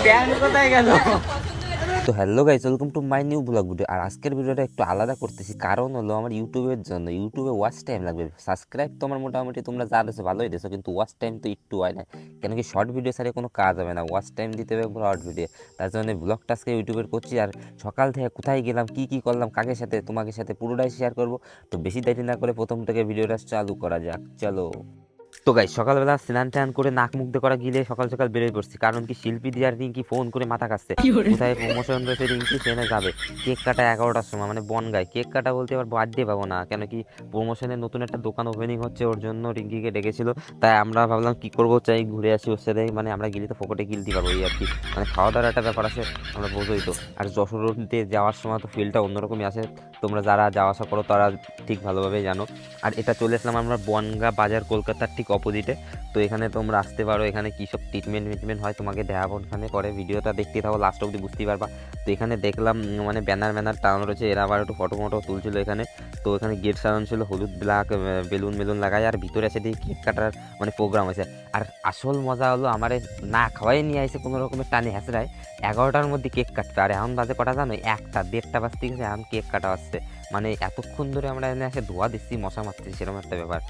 Pant কোথায় গেল? তো hello guys, welcome to my new blog video. আর আজকের ভিডিওটা একটু আলাদা করতেছি, কারণ হলো আমার ইউটিউবের জন্য। ইউটিউবে ওয়াচ টাইম লাগবে। সাবস্ক্রাইব তো আমার মোটামুটি তোমরা যা দিয়েছো ভালোই দিয়েছো, কিন্তু ওয়াচ টাইম তো একটু হয় না। কেন কি শর্ট ভিডিও ছাড়া কোনো কাজ হবে না, ওয়াচ টাইম দিতে হবে শর্ট ভিডিও। তার জন্য ব্লগটা আজকে ইউটিউবের করছি। আর সকাল থেকে কোথায় গেলাম, কি করলাম, কাকের সাথে, তোমাকে সাথে পুরোটাই শেয়ার করবো। তো বেশি দেরি না করে প্রথম থেকে ভিডিওটা চালু করা যাক, চলো। তো গাইস, সকালবেলা স্নান টান করে নাক মুখ দিয়ে করা গিলে সকাল সকাল বেরোয় পড়ছি, কারণ কি শিল্পী দিয়ে আর রিঙ্কি ফোন করে মাথা কাটছে কোথায় প্রমোশন রয়েছে রিঙ্কি সেখানে যাবে। কেক কাটা 11টার সময়, মানে বনগায় কেক কাটা বলতে আবার বার্থডে পাবো না, কেন কি প্রমোশনের নতুন একটা দোকান ওপেনিং হচ্ছে, ওর জন্য রিঙ্কিকে ডেকেছিল। তাই আমরা ভাবলাম কি করবো, চাই ঘুরে আসি ওর সাথে। মানে আমরা গেলে তো ফোকটে গিলতে পারবো এই আর কি, মানে খাওয়া দাওয়ার একটা ব্যাপার আছে, আমরা বোঝোই তো। আর যশোর রোডে যাওয়ার সময় তো ফিলটা অন্যরকমই আসে, তোমরা যারা যাওয়া আসা করো তারা ঠিক ভালোভাবেই জানো। আর এটা চলে আসলাম আমরা বনগা বাজার, কলকাতার ঠিক অপোজিটে। তো এখানে তোমরা আসতে পারো, এখানে কী সব ট্রিটমেন্ট হয় তোমাকে দেখাবো এখানে, পরে ভিডিওটা দেখতে থাকো লাস্ট অবধি বুঝতেই পারবা। তো এখানে দেখলাম মানে ব্যানার টানানো রয়েছে, এরা আবার একটু ফটো তুলছিল এখানে। তো এখানে গেট সাজানো ছিল হলুদ ব্ল্যাক বেলুন লাগায়, আর ভিতরে এসে দিয়ে কেক কাটার মানে প্রোগ্রাম হয়েছে। আর আসল মজা হলো আমার না খাওয়াই নিয়ে আসে কোনো রকমের টানে হ্যাঁচড়ায় 11টার মধ্যে কেক কাটতে। আর এখন বাজে কটা জানো, 1টা 1:30 বাজতে গেছে, এখন কেক কাটা আসছে। মানে এতক্ষণ ধরে আমরা এনে এসে ধোয়া দিচ্ছি, মশা মারছি, সেরকম একটা ব্যাপার।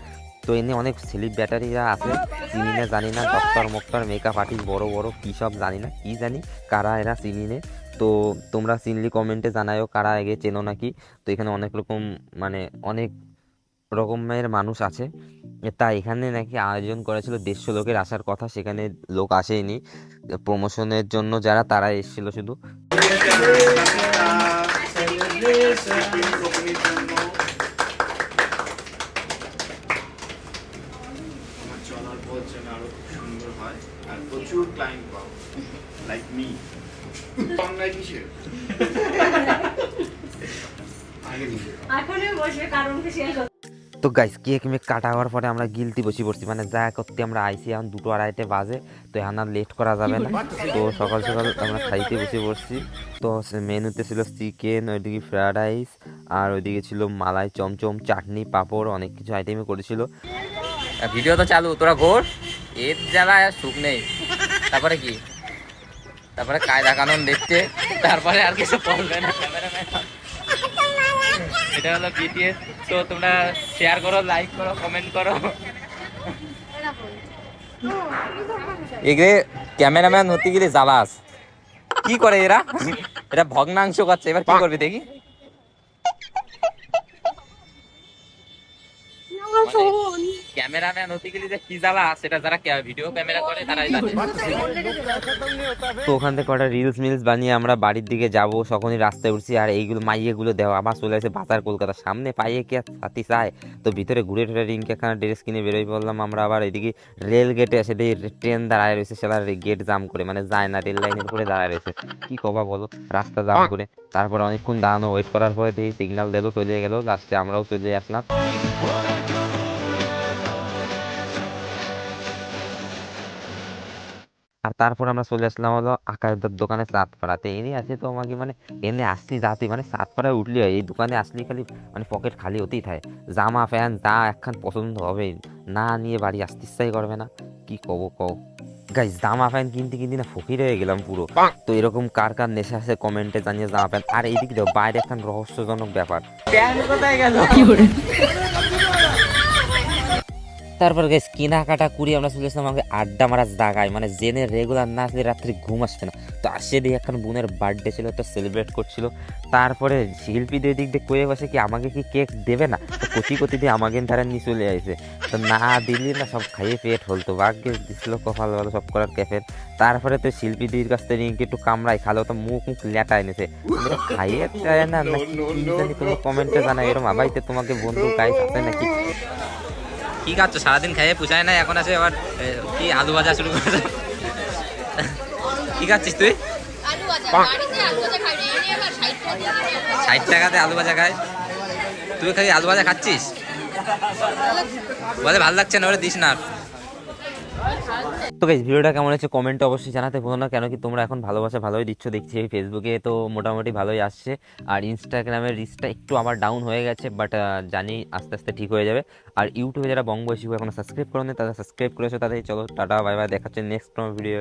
তো এনে অনেক সেলিব্রিটিরা আছে, চিনি না জানি না, ডক্টর মেকআপ আর্টিস্ট বড় বড় কী সব জানি না, কি জানি কারা এরা, চিনি নে। তো তোমরা চিনলি কমেন্টে জানায়ও কারা, আগে চেনো নাকি। তো এখানে অনেক রকম মানে অনেক রকমের মানুষ আছে। তাই এখানে নাকি আয়োজন করেছিল 150 লোকের আসার কথা, সেখানে লোক আসেনি। প্রমোশনের জন্য যারা তারা এসেছিল শুধু। চলার পথ যেন আরো খুব সুন্দর হয় আর প্রচুর ক্লায়েন্ট পাও লাইক মি অনলাইন কিসের এখনই বসে কারণ কি শেয়ার করতে। তো গাইস, কেক মেক কাটা হওয়ার পরে আমরা গিলতি বসে পড়ছি, মানে যা করতে আমরা আইসি এখন 2:30 বাজে। তো এখন আর লেট করা যাবে না। তো সকাল সকাল আমরা খাইতে বসে পড়ছি। তো মেনুতে ছিল চিকেন, ওইদিকে ফ্রায়েড রাইস, আর ওইদিকে ছিল মালাই চমচম, চাটনি, পাঁপড়, অনেক কিছু আইটেমে করেছিল। ভিডিও তো চালু, তোরা ঘোর, এর জ্বালায় আর সুখ নেই। তারপরে কি, তারপরে কায়দা কানুন দেখতে, তারপরে আর কিছু বলবে না ক্যামেরাম্যান। এটা হলো বিটিএস। তো তোমরা শেয়ার করো, লাইক করো, কমেন্ট করো। এগুলো ক্যামেরাম্যান হতে গেলে জ্বালাস। কি করে এরা, এটা ভগ্নাংশ করছে, এবার কি করবি দেখি। ক্যামেরাম্যান হতে গেলে যে কি জ্বালা, সেটা যারা ভিডিও ক্যামেরা করে তারাই জানে। তো ওখান থেকে কটা রিলস বানিয়ে আমরা বাড়ির দিকে যাব, তখনই রাস্তায় উঠছি। আর এইগুলো মাইয়েগুলো দেওয়া আবার চলে আসে বাজার কলকাতার সামনে, পাইয়ে কি আর সাথী চায়। তো ভিতরে ঘুরে টুরে রিঙ্কে একখানা ড্রেস কিনে বেরোই পড়লাম আমরা। আবার এদিকে রেল গেটে এসে দেখি ট্রেন দাঁড়ায় রয়েছে, সেটা গেট জাম করে, মানে যায় না, রেল লাইনের উপরে দাঁড়ায় রয়েছে। কি কবা বলো, রাস্তা জাম করে। তারপরে অনেকক্ষণ দাঁড়ানো ওয়েট করার পরে দেখি সিগন্যাল দিল, চলে গেল, লাস্টে আমরাও চলে আসলাম। আর তারপর আমরা চলে আসলাম হলো আকাশদার দোকানে চাঁদপাড়াতে। এনে আছে তো আমাকে মানে এনে আসছি যাতে, মানে চাঁদপাড়ায় উঠলে হয়, এই দোকানে আসলে খালি মানে পকেট খালি হতেই থাকে। জামা প্যান্ট যা একখান পছন্দ হবে, না নিয়ে বাড়ি আসতে ইচ্ছাই করবে না। কি কও গাইস, জামা প্যান্ট কিনতে না ফকির হয়ে গেলাম পুরো। তো এরকম কার কার নেশা আছে কমেন্টে জানিয়ে জামা প্যান্ট। আর এইদিকে দেখো বাইরে একখান রহস্যজনক ব্যাপার, প্যান্ট কোথায় গেল? তারপর গাইস কেনাকাটা করি আমরা চলে আসলাম আমাকে আড্ডা মারার জায়গায়, মানে জেনে রেগুলার না আসলে রাত্রে ঘুম আসবে না। তো আসে দিয়ে এখন বোনের বার্থডে ছিল, তো সেলিব্রেট করছিল। তারপরে শিল্পীদের দিক দিয়ে কয়ে বসে কি আমাকে কি কেক দেবে না, তো কতি দিয়ে আমাকে ধারে নিয়ে চলে আসে। তো না দিলি না, সব খাইয়ে পেট হলতো, ভাগ্যে দিছিল কপাল ভালো সব করার ক্যাফের। তারপরে তো শিল্পীদের কাছ থেকে একটু কামড়াই খালো, তো মুখ লেটায় নিছে, খাইয়ে চায় না নাকি কি জানি, তুমি কমেন্টে জানা এরকম আবাইতে তোমাকে বন্ধু গাইস আছে নাকি। কি খাচ্ছ, সারাদিন খাইয়ে পুষায় না, এখন আছে আবার কি আলু ভাজা শুরু করে। কি খাচ্ছিস তুই? 60 টাকাতে আলু ভাজা খায়, তুই খালি আলু ভাজা খাচ্ছিস? বলে ভালো লাগছে না, ওরে দিস না। তো গাইস, ভিডিওটা কেমন হয়েছে কমেন্টে অবশ্যই জানাতে ভুলো না, কেন কি তোমরা এখন ভালোবাসা ভালোই দিচ্ছ দেখছি। এই ফেসবুকে তো মোটামুটি ভালোই আসছে, আর ইনস্টাগ্রামের রিচটা একটু আমার ডাউন হয়ে গেছে, বাট জানি আস্তে আস্তে ঠিক হয়ে যাবে। আর ইউটিউবে যারা বঙ্গ শিখো এখনো সাবস্ক্রাইব করো না, তারা সাবস্ক্রাইব করেছো, তাদের চলো টাটা বাই বাই, দেখাচ্ছে নেক্সট কোনো ভিডিও।